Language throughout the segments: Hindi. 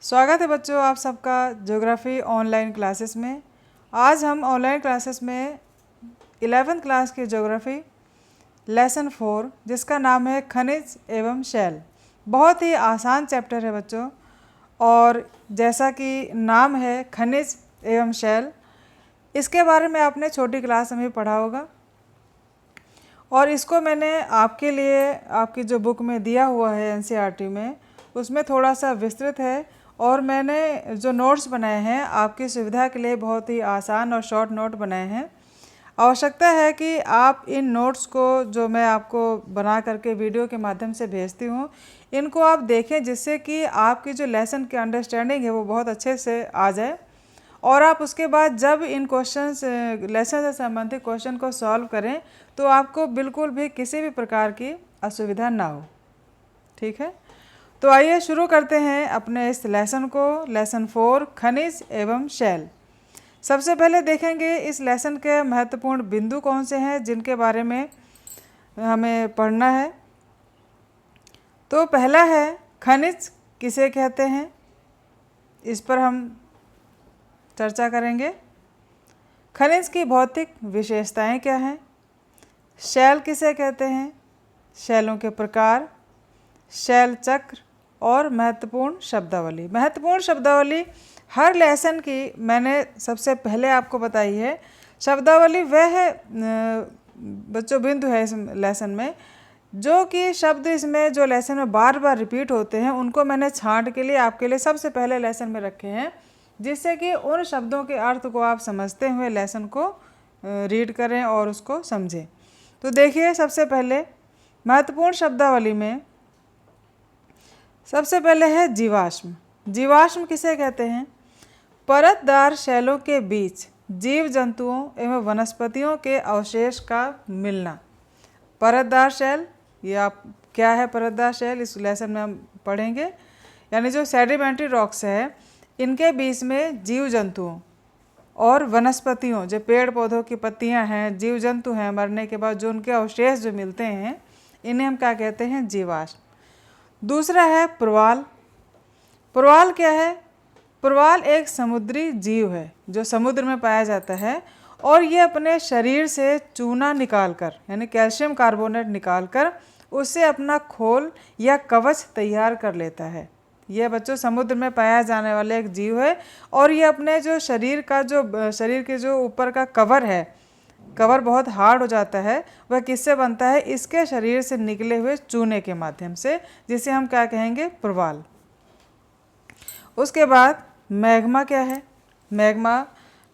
स्वागत है बच्चों आप सबका ज्योग्राफी ऑनलाइन क्लासेस में। आज हम ऑनलाइन क्लासेस में 11th क्लास की ज्योग्राफी लेसन 4 जिसका नाम है खनिज एवं शैल। बहुत ही आसान चैप्टर है बच्चों, और जैसा कि नाम है खनिज एवं शैल, इसके बारे में आपने छोटी क्लास में भी पढ़ा होगा। और इसको मैंने आपके लिए आपकी जो बुक में दिया हुआ है एनसीईआरटी में, उसमें थोड़ा सा विस्तृत है, और मैंने जो नोट्स बनाए हैं आपकी सुविधा के लिए बहुत ही आसान और शॉर्ट नोट बनाए हैं। आवश्यकता है कि आप इन नोट्स को जो मैं आपको बना करके वीडियो के माध्यम से भेजती हूँ, इनको आप देखें, जिससे कि आपकी जो लेसन की अंडरस्टैंडिंग है वो बहुत अच्छे से आ जाए, और आप उसके बाद जब इन क्वेश्चंस लेसन से संबंधित क्वेश्चन को सॉल्व करें तो आपको बिल्कुल भी किसी भी प्रकार की असुविधा ना हो। ठीक है, तो आइए शुरू करते हैं अपने इस लेसन को, लेसन 4 खनिज एवं शैल। सबसे पहले देखेंगे इस लेसन के महत्वपूर्ण बिंदु कौन से हैं जिनके बारे में हमें पढ़ना है। तो पहला है खनिज किसे कहते हैं, इस पर हम चर्चा करेंगे। खनिज की भौतिक विशेषताएं क्या हैं, शैल किसे कहते हैं, शैलों के प्रकार, शैल चक्र और महत्वपूर्ण शब्दावली। महत्वपूर्ण शब्दावली हर लेसन की मैंने सबसे पहले आपको बताई है। शब्दावली वह है बच्चों बिंदु है इस लेसन में जो कि शब्द इसमें जो लेसन में बार बार रिपीट होते हैं, उनको मैंने छांट के लिए आपके लिए सबसे पहले लेसन में रखे हैं, जिससे कि उन शब्दों के अर्थ को आप समझते हुए लेसन को रीड करें और उसको समझें। तो देखिए, सबसे पहले महत्वपूर्ण शब्दावली में सबसे पहले है जीवाश्म। जीवाश्म किसे कहते हैं, परतदार शैलों के बीच जीव जंतुओं एवं वनस्पतियों के अवशेष का मिलना। परतदार शैल, ये आप क्या है परतदार शैल, इस लेसन में हम पढ़ेंगे। यानी जो सेडिमेंट्री रॉक्स है, इनके बीच में जीव जंतुओं और वनस्पतियों, जो पेड़ पौधों की पत्तियां हैं, जीव जंतु हैं, मरने के बाद जो उनके अवशेष जो मिलते हैं, इन्हें हम क्या कहते हैं, जीवाश्म। दूसरा है प्रवाल। प्रवाल क्या है, प्रवाल एक समुद्री जीव है जो समुद्र में पाया जाता है, और ये अपने शरीर से चूना निकालकर यानी कैल्शियम कार्बोनेट निकालकर उससे अपना खोल या कवच तैयार कर लेता है। यह बच्चों समुद्र में पाया जाने वाला एक जीव है, और ये अपने जो शरीर के जो ऊपर का कवर है, कवर बहुत हार्ड हो जाता है, वह किससे बनता है, इसके शरीर से निकले हुए चूने के माध्यम से, जिसे हम क्या कहेंगे, प्रवाल। उसके बाद मैग्मा क्या है, मैग्मा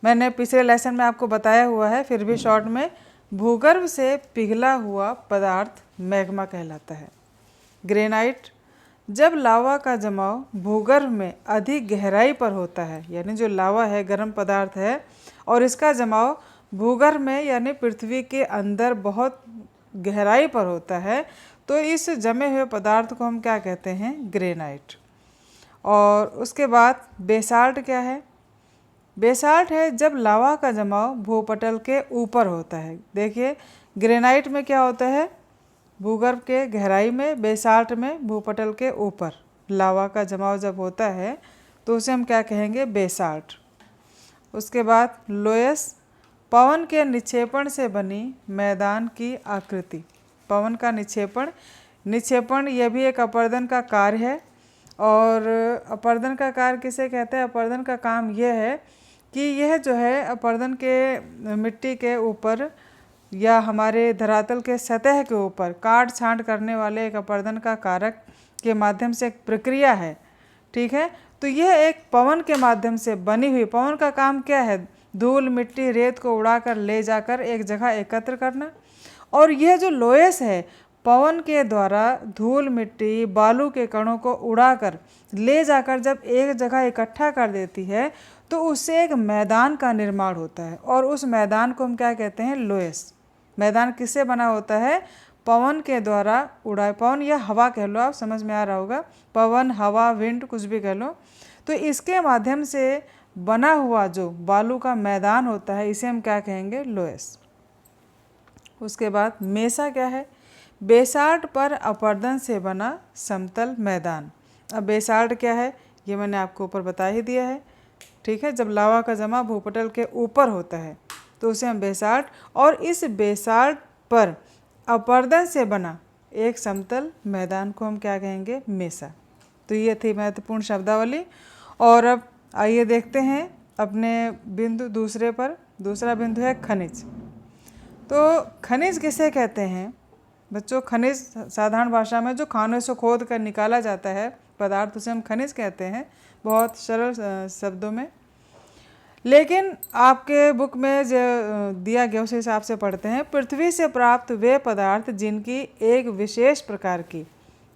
मैंने पिछले लेसन में आपको बताया हुआ है, फिर भी शॉर्ट में, भूगर्भ से पिघला हुआ पदार्थ मैग्मा कहलाता है। ग्रेनाइट, जब लावा का जमाव भूगर्भ में अधिक गहराई पर होता है, यानी जो लावा है गर्म पदार्थ है, और इसका जमाव भूगर्भ में यानी पृथ्वी के अंदर बहुत गहराई पर होता है, तो इस जमे हुए पदार्थ को हम क्या कहते हैं, ग्रेनाइट। और उसके बाद बेसाल्ट क्या है, बेसाल्ट है जब लावा का जमाव भूपटल के ऊपर होता है। देखिए, ग्रेनाइट में क्या होता है, भूगर्भ के गहराई में, बेसाल्ट में भूपटल के ऊपर लावा का जमाव जब होता है तो उसे हम क्या कहेंगे, बेसाल्ट। उसके बाद लोयस, पवन के निक्षेपण से बनी मैदान की आकृति। पवन का निक्षेपण यह भी एक अपर्दन का कार्य है, और अपर्दन का कार्य किसे कहते हैं, अपर्दन का काम यह है कि यह जो है अपर्दन के मिट्टी के ऊपर या हमारे धरातल के सतह के ऊपर काट छांट करने वाले एक अपर्दन का कारक के माध्यम से एक प्रक्रिया है। ठीक है, तो यह एक पवन के माध्यम से बनी हुई, पवन का काम क्या है, धूल मिट्टी रेत को उड़ाकर ले जाकर एक जगह एकत्र करना। और यह जो लोयस है, पवन के द्वारा धूल मिट्टी बालू के कणों को उड़ाकर ले जाकर जब एक जगह इकट्ठा कर देती है, तो उससे एक मैदान का निर्माण होता है, और उस मैदान को हम क्या कहते हैं, लोयस। मैदान किससे बना होता है, पवन के द्वारा उड़ा, पवन या हवा कह लो, आप समझ में आ रहा होगा, पवन हवा विंड कुछ भी कह लो, तो इसके माध्यम से बना हुआ जो बालू का मैदान होता है, इसे हम क्या कहेंगे, लोयस। उसके बाद मेसा क्या है, बेसाल्ट पर अपर्दन से बना समतल मैदान। अब बेसाल्ट क्या है, ये मैंने आपको ऊपर बता ही दिया है। ठीक है, जब लावा का जमा भूपटल के ऊपर होता है तो उसे हम बेसाल्ट, और इस बेसाल्ट पर अपर्दन से बना एक समतल मैदान को हम क्या कहेंगे? मेसा। तो ये थी महत्वपूर्ण शब्दावली। और अब आइए देखते हैं अपने बिंदु दूसरे पर। दूसरा बिंदु है खनिज। तो खनिज किसे कहते हैं बच्चों? खनिज साधारण भाषा में जो खानों से खोद कर निकाला जाता है पदार्थ, उसे हम खनिज कहते हैं, बहुत सरल शब्दों में। लेकिन आपके बुक में जो दिया गया उस हिसाब से पढ़ते हैं, पृथ्वी से प्राप्त वे पदार्थ जिनकी एक विशेष प्रकार की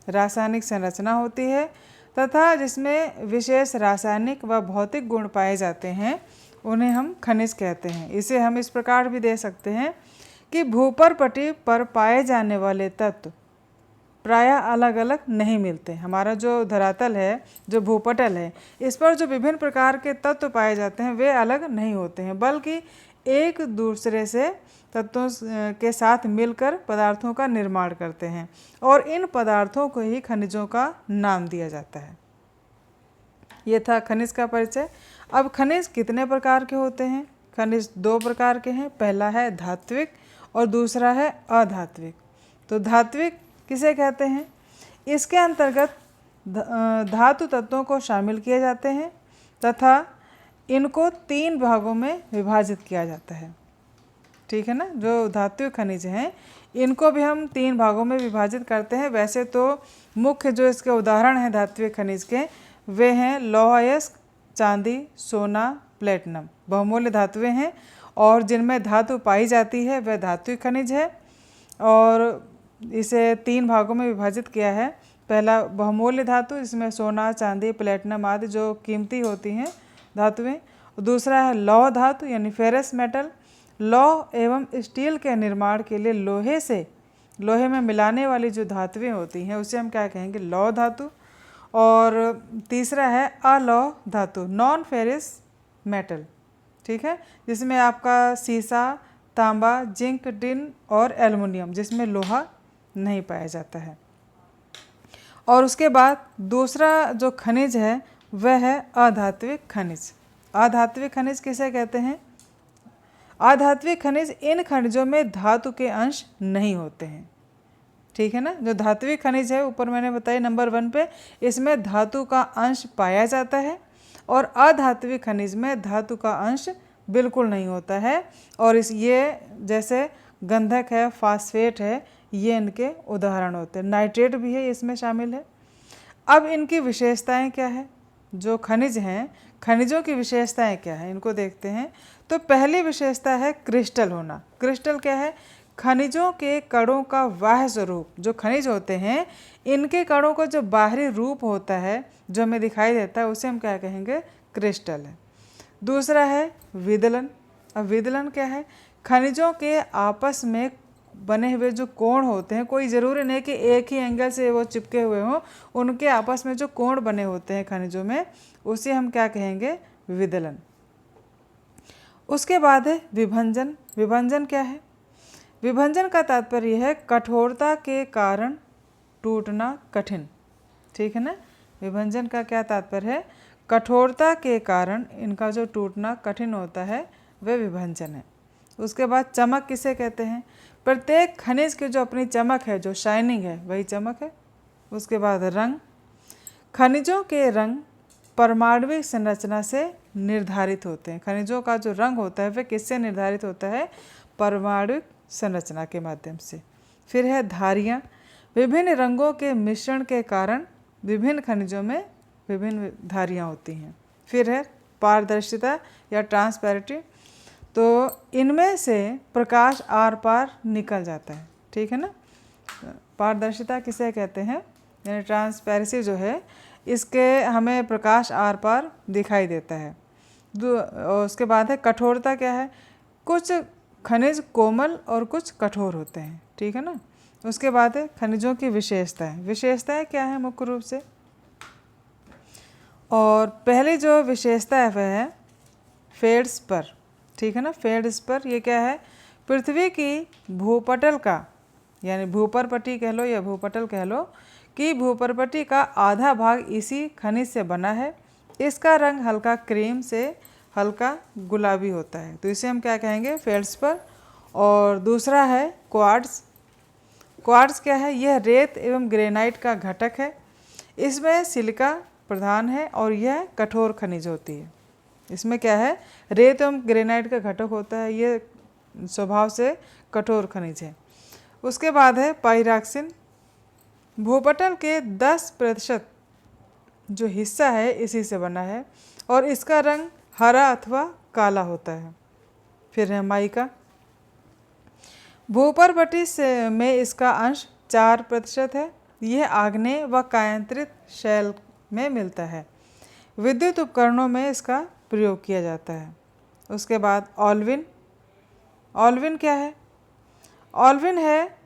रासायनिक संरचना होती है तथा जिसमें विशेष रासायनिक व भौतिक गुण पाए जाते हैं, उन्हें हम खनिज कहते हैं। इसे हम इस प्रकार भी दे सकते हैं कि भूपर्पटी पर पाए जाने वाले तत्व प्रायः अलग अलग नहीं मिलते। हमारा जो धरातल है, जो भूपटल है, इस पर जो विभिन्न प्रकार के तत्व पाए जाते हैं वे अलग नहीं होते हैं, बल्कि एक दूसरे से तत्वों के साथ मिलकर पदार्थों का निर्माण करते हैं, और इन पदार्थों को ही खनिजों का नाम दिया जाता है। ये था खनिज का परिचय। अब खनिज कितने प्रकार के होते हैं? खनिज दो प्रकार के हैं। पहला है धात्विक और दूसरा है अधात्विक। तो धात्विक किसे कहते हैं? इसके अंतर्गत धातु तत्वों को शामिल किए जाते हैं तथा इनको 3 भागों में विभाजित किया जाता है। ठीक है ना? जो धात्विक खनिज हैं इनको भी हम 3 भागों में विभाजित करते हैं। वैसे तो मुख्य जो इसके उदाहरण हैं धात्विक खनिज के, वे हैं लौह अयस्क, चांदी, सोना, प्लेटिनम। बहुमूल्य धातुएं हैं और जिनमें धातु पाई जाती है वह धात्विक खनिज है। और इसे 3 भागों में विभाजित किया है। पहला बहुमूल्य धातु, इसमें सोना, चांदी, प्लेटिनम आदि जो कीमती होती हैं धातुएं। दूसरा है लौह धातु यानी फेरस मेटल। लौह एवं स्टील के निर्माण के लिए लोहे में मिलाने वाली जो धातुएं होती हैं उसे हम क्या कहेंगे? लौह धातु। और तीसरा है अलौह धातु, नॉन फेरस मेटल। ठीक है, जिसमें आपका सीसा, तांबा, जिंक, टिन और एल्युमिनियम, जिसमें लोहा नहीं पाया जाता है। और उसके बाद दूसरा जो खनिज है वह है अधात्विक खनिज। अधात्विक खनिज किसे कहते हैं? अधात्विक खनिज इन खनिजों में धातु के अंश नहीं होते हैं। ठीक है ना? जो धात्विक खनिज है ऊपर मैंने बताया नंबर 1 पे, इसमें धातु का अंश पाया जाता है, और अधात्विक खनिज में धातु का अंश बिल्कुल नहीं होता है। और ये जैसे गंधक है, फास्फेट है, ये इनके उदाहरण होते हैं। नाइट्रेट भी है, इसमें शामिल है। अब इनकी विशेषताएं क्या है? जो खनिज हैं, खनिजों की विशेषताएं क्या है, इनको देखते हैं। तो पहली विशेषता है क्रिस्टल होना। क्रिस्टल क्या है? खनिजों के कणों का बाह्य स्वरूप। जो खनिज होते हैं इनके कणों का जो बाहरी रूप होता है, जो हमें दिखाई देता है, उसे हम क्या कहेंगे? क्रिस्टल है। दूसरा है विदलन। अब विदलन क्या है? खनिजों के आपस में बने हुए जो कोण होते हैं, कोई ज़रूरी नहीं कि एक ही एंगल से वो चिपके हुए हों, उनके आपस में जो कोण बने होते हैं खनिजों में, उसे हम क्या कहेंगे? विदलन। उसके बाद है विभंजन। विभंजन क्या है? विभंजन का तात्पर्य है कठोरता के कारण टूटना कठिन। ठीक है ना? विभंजन का क्या तात्पर्य है? कठोरता के कारण इनका जो टूटना कठिन होता है वह विभंजन है। उसके बाद चमक किसे कहते हैं? प्रत्येक खनिज की जो अपनी चमक है, जो शाइनिंग है, वही चमक है। उसके बाद रंग। खनिजों के रंग परमाणुविक संरचना से निर्धारित होते हैं। खनिजों का जो रंग होता है वह किससे निर्धारित होता है? परमाणुविक संरचना के माध्यम से। फिर है धारियाँ। विभिन्न रंगों के मिश्रण के कारण विभिन्न खनिजों में विभिन्न धारियाँ होती हैं। फिर है पारदर्शिता या ट्रांसपेरेंटी। तो इनमें से प्रकाश आर पार निकल जाता है। ठीक है ना? पारदर्शिता किसे कहते हैं? यानी ट्रांसपेरेंसी जो है, इसके हमें प्रकाश आर पार दिखाई देता है। उसके बाद है कठोरता। क्या है? कुछ खनिज कोमल और कुछ कठोर होते हैं। ठीक है ना? उसके बाद है खनिजों की विशेषताएं। विशेषताएं क्या है मुख्य रूप से? और पहली जो विशेषता है वह है फेल्ड्स्पर। ठीक है ना? फेल्ड्स्पर ये क्या है? पृथ्वी की भूपटल का, यानी भूपर्पटी कह लो या भूपटल कह लो, कि भूपर्पटी का आधा भाग इसी खनिज से बना है। इसका रंग हल्का क्रीम से हल्का गुलाबी होता है, तो इसे हम क्या कहेंगे, फेल्ड्सपर। और दूसरा है क्वार्ट्ज। क्वार्ट्ज क्या है, यह रेत एवं ग्रेनाइट का घटक है। इसमें सिलिका प्रधान है और यह कठोर खनिज होती है। इसमें क्या है, रेत एवं ग्रेनाइट का घटक होता है, ये स्वभाव से कठोर खनिज है। उसके बाद है पाइरॉक्सिन। भूपटल के 10% जो हिस्सा है इसी से बना है और इसका रंग हरा अथवा काला होता है। फिर है माइका। भूपर्पटी से में इसका अंश 4% है। यह आग्नेय व कायांतरित शैल में मिलता है। विद्युत उपकरणों में इसका प्रयोग किया जाता है। उसके बाद ऑल्विन। ऑल्विन क्या है, ऑल्विन है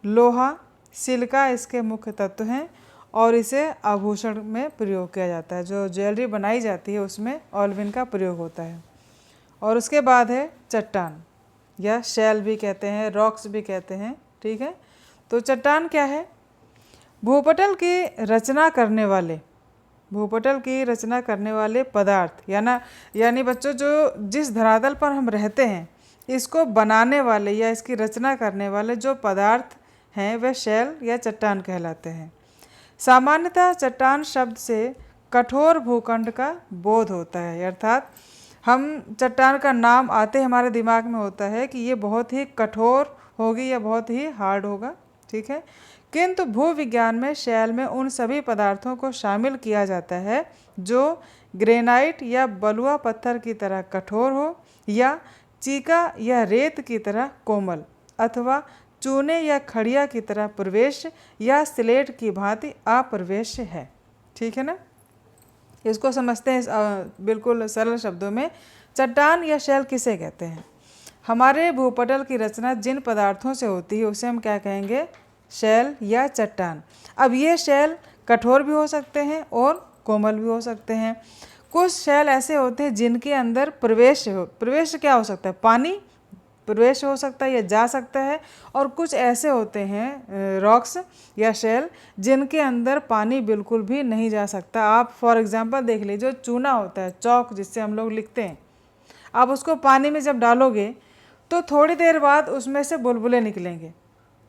लोहा, सिलिका इसके मुख्य तत्व हैं और इसे आभूषण में प्रयोग किया जाता है। जो ज्वेलरी बनाई जाती है उसमें ऑल्विन का प्रयोग होता है। और उसके बाद है चट्टान, या शैल भी कहते हैं, रॉक्स भी कहते हैं, ठीक है। तो चट्टान क्या है, भूपटल की रचना करने वाले पदार्थ, यानी बच्चों जो जिस धरातल पर हम रहते हैं इसको बनाने वाले या इसकी रचना करने वाले जो पदार्थ हैं वह शैल या चट्टान कहलाते हैं। सामान्यतः चट्टान शब्द से कठोर भूखंड का बोध होता है, अर्थात हम चट्टान का नाम आते हमारे दिमाग में होता है कि ये बहुत ही कठोर होगी या बहुत ही हार्ड होगा, ठीक है। किंतु भूविज्ञान में शैल में उन सभी पदार्थों को शामिल किया जाता है जो ग्रेनाइट या बलुआ पत्थर की तरह कठोर हो, या चीका या रेत की तरह कोमल, अथवा चूने या खड़िया की तरह प्रवेश या स्लेट की भांति अप्रवेश है, ठीक है ना। इसको समझते हैं बिल्कुल सरल शब्दों में। चट्टान या शैल किसे कहते हैं, हमारे भूपटल की रचना जिन पदार्थों से होती है उसे हम क्या कहेंगे, शैल या चट्टान। अब ये शैल कठोर भी हो सकते हैं और कोमल भी हो सकते हैं। कुछ शैल ऐसे होते हैं जिनके अंदर प्रवेश क्या हो सकता है, पानी प्रवेश हो सकता है या जा सकता है। और कुछ ऐसे होते हैं रॉक्स या शैल जिनके अंदर पानी बिल्कुल भी नहीं जा सकता। आप फॉर एग्जांपल देख लीजिए, जो चूना होता है, चौक जिससे हम लोग लिखते हैं, आप उसको पानी में जब डालोगे तो थोड़ी देर बाद उसमें से बुलबुले निकलेंगे,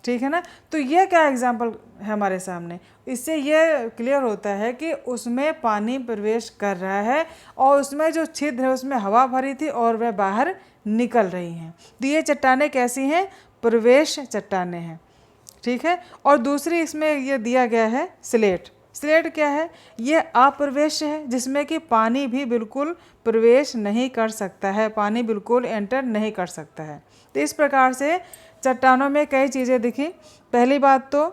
ठीक है ना। तो ये क्या एग्जाम्पल है हमारे सामने, इससे ये क्लियर होता है कि उसमें पानी प्रवेश कर रहा है और उसमें जो छिद्र है उसमें हवा भरी थी और वह बाहर निकल रही हैं। तो ये चट्टानें कैसी हैं, प्रवेश चट्टानें हैं, ठीक है। और दूसरी इसमें ये दिया गया है स्लेट। स्लेट क्या है, ये अप्रवेश है, जिसमें कि पानी भी बिल्कुल प्रवेश नहीं कर सकता है, पानी बिल्कुल एंटर नहीं कर सकता है। तो इस प्रकार से चट्टानों में कई चीज़ें दिखी। पहली बात तो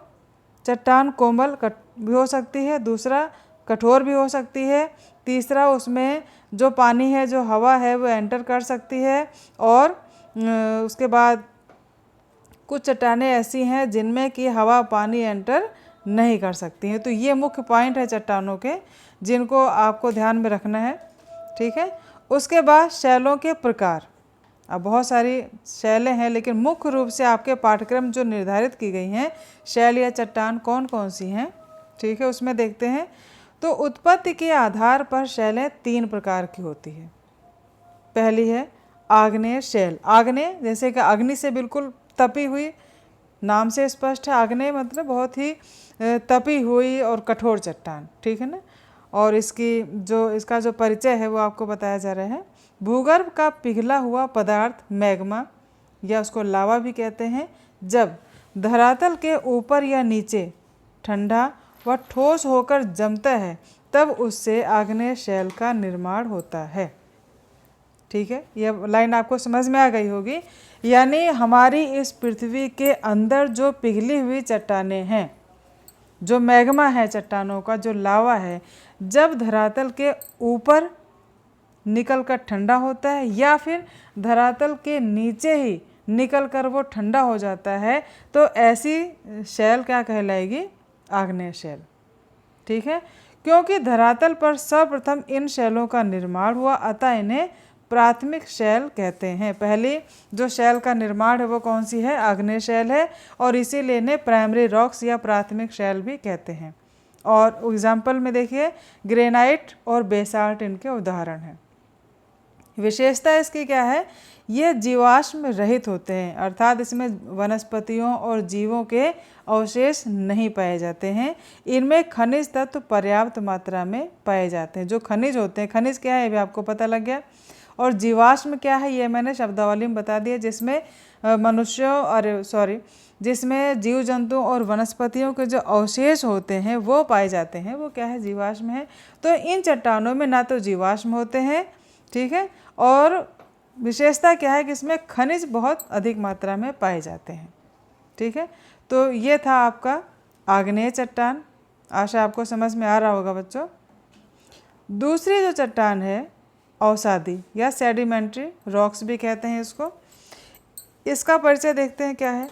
चट्टान कोमल भी हो सकती है, दूसरा कठोर भी हो सकती है, तीसरा उसमें जो पानी है, जो हवा है वो एंटर कर सकती है, और उसके बाद कुछ चट्टानें ऐसी हैं जिनमें कि हवा पानी एंटर नहीं कर सकती हैं। तो ये मुख्य पॉइंट है चट्टानों के, जिनको आपको ध्यान में रखना है, ठीक है। उसके बाद शैलों के प्रकार। अब बहुत सारी शैलें हैं, लेकिन मुख्य रूप से आपके पाठ्यक्रम जो निर्धारित की गई हैं, शैल या चट्टान कौन कौन सी हैं, ठीक है, उसमें देखते हैं। तो उत्पत्ति के आधार पर शैलें 3 प्रकार की होती है। पहली है आग्नेय शैल। आग्नेय जैसे कि अग्नि से बिल्कुल तपी हुई, नाम से स्पष्ट है, आग्नेय मतलब बहुत ही तपी हुई और कठोर चट्टान, ठीक है ना। और इसका जो परिचय है वो आपको बताया जा रहा है। भूगर्भ का पिघला हुआ पदार्थ मैग्मा, या उसको लावा भी कहते हैं, जब धरातल के ऊपर या नीचे ठंडा व ठोस होकर जमता है तब उससे आग्नेय शैल का निर्माण होता है, ठीक है। यह लाइन आपको समझ में आ गई होगी। यानी हमारी इस पृथ्वी के अंदर जो पिघली हुई चट्टानें हैं, जो मैग्मा है चट्टानों का, जो लावा है, जब धरातल के ऊपर निकल कर ठंडा होता है या फिर धरातल के नीचे ही निकल कर वो ठंडा हो जाता है, तो ऐसी शैल क्या कहलाएगी, आग्नेय शैल, ठीक है। क्योंकि धरातल पर सर्वप्रथम इन शैलों का निर्माण हुआ, अतः इन्हें प्राथमिक शैल कहते हैं। पहली जो शैल का निर्माण है वो कौन सी है? आग्नेय शैल है, और इसीलिए इन्हें प्राइमरी रॉक्स या प्राथमिक शैल भी कहते हैं। और एग्जाम्पल में देखिए ग्रेनाइट और बेसाल्ट इनके उदाहरण हैं। विशेषता इसकी क्या है? ये जीवाश्म रहित होते हैं, अर्थात इसमें वनस्पतियों और जीवों के अवशेष नहीं पाए जाते हैं। इनमें खनिज तत्व पर्याप्त मात्रा में पाए जाते हैं। जो खनिज होते हैं, खनिज क्या है ये भी आपको पता लग गया, और जीवाश्म क्या है ये मैंने शब्दावली में बता दिया, जिसमें जिसमें जीव जंतु और वनस्पतियों के जो अवशेष होते हैं वो पाए जाते हैं, वो क्या है? जीवाश्म है। तो इन चट्टानों में ना तो जीवाश्म होते हैं, ठीक है, और विशेषता क्या है कि इसमें खनिज बहुत अधिक मात्रा में पाए जाते हैं, ठीक है। तो ये था आपका आग्नेय चट्टान। आशा आपको समझ में आ रहा होगा बच्चों। दूसरी जो चट्टान है अवसादी या सेडिमेंट्री रॉक्स भी कहते हैं इसको। इसका परिचय देखते हैं क्या है।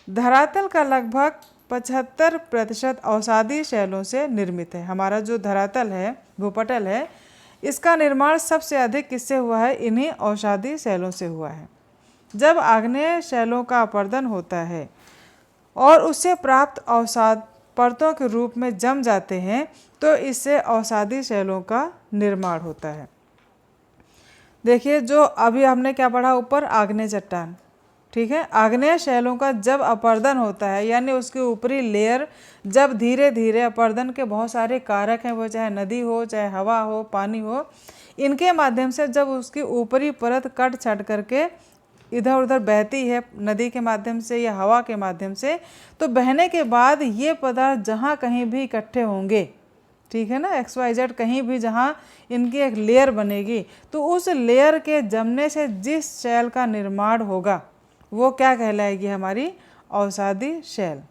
धरातल का लगभग 75% अवसादी शैलों से निर्मित है। हमारा जो धरातल है, भूपटल है, इसका निर्माण सबसे अधिक किससे हुआ है? इन्हीं अवसादी शैलों से हुआ है। जब आग्नेय शैलों का अपरदन होता है और उससे प्राप्त अवसाद परतों के रूप में जम जाते हैं तो इससे अवसादी शैलों का निर्माण होता है। देखिए जो अभी हमने क्या पढ़ा ऊपर, आग्नेय चट्टान, ठीक है। आग्नेय शैलों का जब अपरदन होता है, यानी उसकी ऊपरी लेयर जब धीरे धीरे, अपरदन के बहुत सारे कारक हैं, वो चाहे नदी हो, चाहे हवा हो, पानी हो, इनके माध्यम से जब उसकी ऊपरी परत कट छट करके इधर उधर बहती है, नदी के माध्यम से या हवा के माध्यम से, तो बहने के बाद ये पदार्थ जहाँ कहीं भी इकट्ठे होंगे, ठीक है ना, XYZ कहीं भी जहाँ इनकी एक लेयर बनेगी, तो उस लेयर के जमने से जिस शैल का निर्माण होगा वो क्या कहलाएगी? हमारी अवसादी शैल।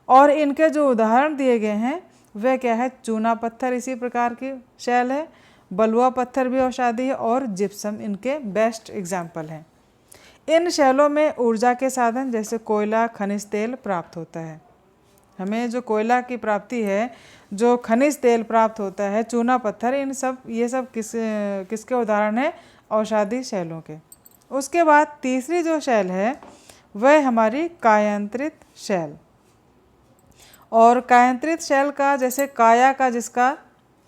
और इनके जो उदाहरण दिए गए हैं वह क्या है? चूना पत्थर इसी प्रकार की शैल है, बलुआ पत्थर भी अवसादी है, और जिप्सम इनके बेस्ट एग्जाम्पल हैं। इन शैलों में ऊर्जा के साधन जैसे कोयला, खनिज तेल प्राप्त होता है। हमें जो कोयला की प्राप्ति है, जो खनिज तेल प्राप्त होता है, चूना पत्थर, ये सब किसके उदाहरण हैं? अवसादी शैलों के। उसके बाद तीसरी जो शैल है वह हमारी कायांतरित शैल। और कायांतरित शैल का, जैसे काया का जिसका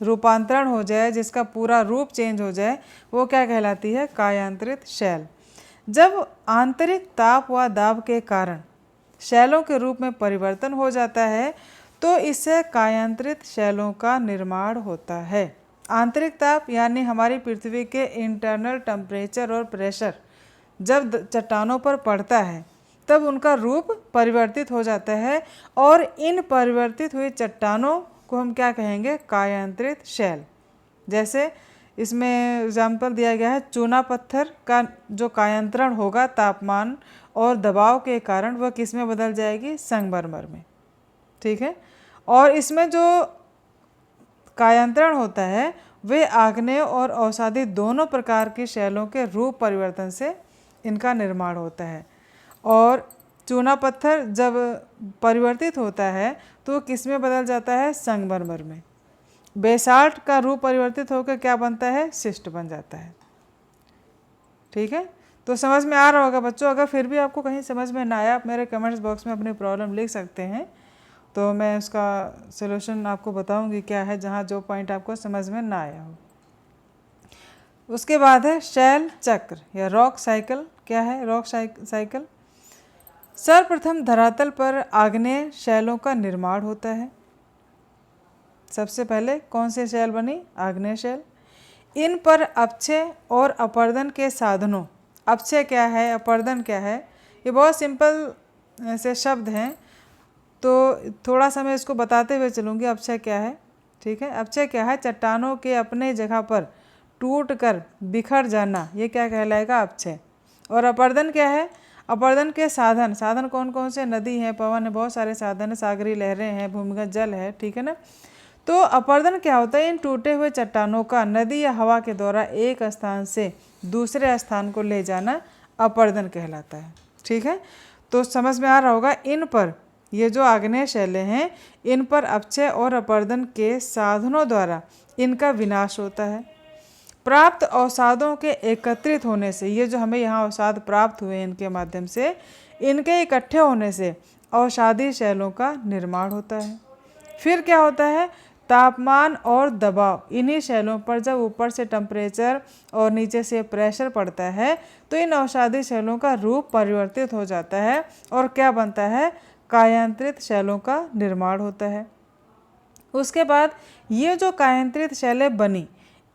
रूपांतरण हो जाए, जिसका पूरा रूप चेंज हो जाए, वो क्या कहलाती है? कायांतरित शैल। जब आंतरिक ताप व दाब के कारण शैलों के रूप में परिवर्तन हो जाता है तो इससे कायांतरित शैलों का निर्माण होता है। आंतरिक ताप यानी हमारी पृथ्वी के इंटरनल टेम्परेचर और प्रेशर जब चट्टानों पर पड़ता है तब उनका रूप परिवर्तित हो जाता है, और इन परिवर्तित हुई चट्टानों को हम क्या कहेंगे? कायांतरित शैल। जैसे इसमें एग्जाम्पल दिया गया है, चूना पत्थर का जो कायांतरण होगा तापमान और दबाव के कारण, वह किस में बदल जाएगी? संगमरमर में, ठीक है। और इसमें जो कायांतरण होता है वे आग्नेय और अवसादी दोनों प्रकार की शैलों के रूप परिवर्तन से इनका निर्माण होता है। और चूना पत्थर जब परिवर्तित होता है तो किस में बदल जाता है? संगमरमर में। बेसाल्ट का रूप परिवर्तित होकर क्या बनता है? शिस्ट बन जाता है, ठीक है। तो समझ में आ रहा होगा बच्चों। अगर फिर भी आपको कहीं समझ में ना आया, आप मेरे कमेंट्स बॉक्स में अपनी प्रॉब्लम लिख सकते हैं, तो मैं उसका सलूशन आपको बताऊंगी क्या है, जहाँ जो पॉइंट आपको समझ में ना आया हो। उसके बाद है शैल चक्र या रॉक साइकिल। क्या है रॉक साइकिल? सर्वप्रथम धरातल पर आग्नेय शैलों का निर्माण होता है। सबसे पहले कौन से शैल बनी? आग्नेय शैल। इन पर अपक्षय और अपरदन के साधनों, अपक्षय क्या है, अपरदन क्या है, ये बहुत सिंपल से शब्द हैं, तो थोड़ा सा मैं इसको बताते हुए चलूँगी। अपक्षय क्या है, ठीक है। अपक्षय क्या है? चट्टानों के अपने जगह पर टूट कर बिखर जाना, ये क्या कहलाएगा? अपक्षय। और अपरदन क्या है? अपरदन के साधन, साधन कौन कौन से? नदी है, पवन है, बहुत सारे साधन है, सागरी लहरें हैं, भूमिगत जल है, ठीक है ना। तो अपरदन क्या होता है? इन टूटे हुए चट्टानों का नदी या हवा के द्वारा एक स्थान से दूसरे स्थान को ले जाना अपरदन कहलाता है, ठीक है। तो समझ में आ रहा होगा। इन पर, ये जो आग्नेय शैलें हैं, इन पर अपक्षय और अपरदन के साधनों द्वारा इनका विनाश होता है। प्राप्त अवसादों के एकत्रित होने से, ये जो हमें यहाँ अवसाद प्राप्त हुए इनके माध्यम से, इनके इकट्ठे होने से अवसादी शैलों का निर्माण होता है। फिर क्या होता है, तापमान और दबाव, इन्हीं शैलों पर जब ऊपर से टेम्परेचर और नीचे से प्रेशर पड़ता है तो इन अवसादी शैलों का रूप परिवर्तित हो जाता है और क्या बनता है, कायांतरित शैलों का निर्माण होता है। उसके बाद ये जो कायांतरित शैलें बनी,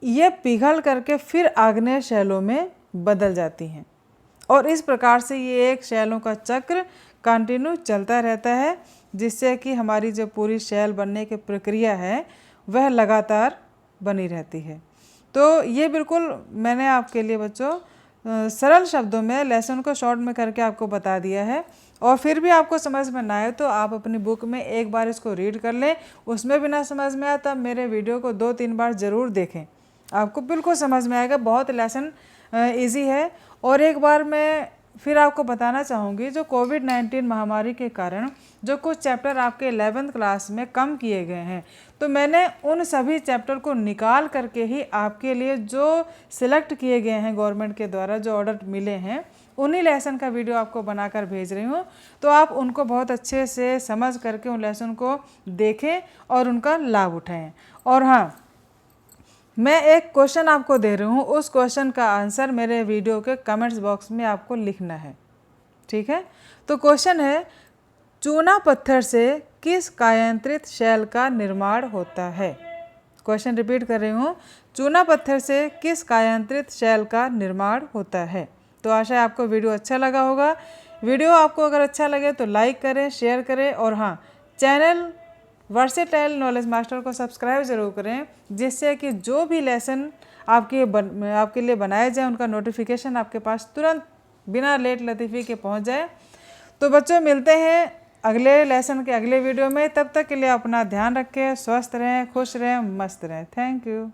ये पिघल करके फिर आग्नेय शैलों में बदल जाती हैं और इस प्रकार से ये एक शैलों का चक्र कंटिन्यू चलता रहता है, जिससे कि हमारी जो पूरी शैल बनने की प्रक्रिया है वह लगातार बनी रहती है। तो ये बिल्कुल मैंने आपके लिए बच्चों सरल शब्दों में लेसन को शॉर्ट में करके आपको बता दिया है, और फिर भी आपको समझ में ना आए तो आप अपनी बुक में एक बार इसको रीड कर लें, उसमें भी ना समझ में आए तब मेरे वीडियो को 2-3 बार ज़रूर देखें, आपको बिल्कुल समझ में आएगा। बहुत लेसन ईजी है। और एक बार मैं फिर आपको बताना चाहूँगी, जो कोविड-19 महामारी के कारण जो कुछ चैप्टर आपके 11th क्लास में कम किए गए हैं, तो मैंने उन सभी चैप्टर को निकाल करके ही आपके लिए जो सिलेक्ट किए गए हैं गवर्नमेंट के द्वारा, जो ऑर्डर मिले हैं, उन्हीं लेसन का वीडियो आपको बनाकर भेज रही हूँ। तो आप उनको बहुत अच्छे से समझ करके उन लेसन को देखें और उनका लाभ उठाएं। और हाँ, मैं एक क्वेश्चन आपको दे रही हूँ, उस क्वेश्चन का आंसर मेरे वीडियो के कमेंट्स बॉक्स में आपको लिखना है, ठीक है। तो क्वेश्चन है, चूना पत्थर से किस कायांतरित शैल का निर्माण होता है। क्वेश्चन रिपीट कर रही हूँ, चूना पत्थर से किस कायांतरित शैल का निर्माण होता है। तो आशा है आपको वीडियो अच्छा लगा होगा। वीडियो आपको अगर अच्छा लगे तो लाइक करें, शेयर करें, और हाँ, चैनल वर्सेटाइल नॉलेज मास्टर को सब्सक्राइब ज़रूर करें, जिससे कि जो भी लेसन आपके लिए बनाए जाए उनका नोटिफिकेशन आपके पास तुरंत बिना लेट लतीफ़ी के पहुंच जाए। तो बच्चों, मिलते हैं अगले लेसन के अगले वीडियो में। तब तक के लिए अपना ध्यान रखें, स्वस्थ रहें, खुश रहें, मस्त रहें। Thank you.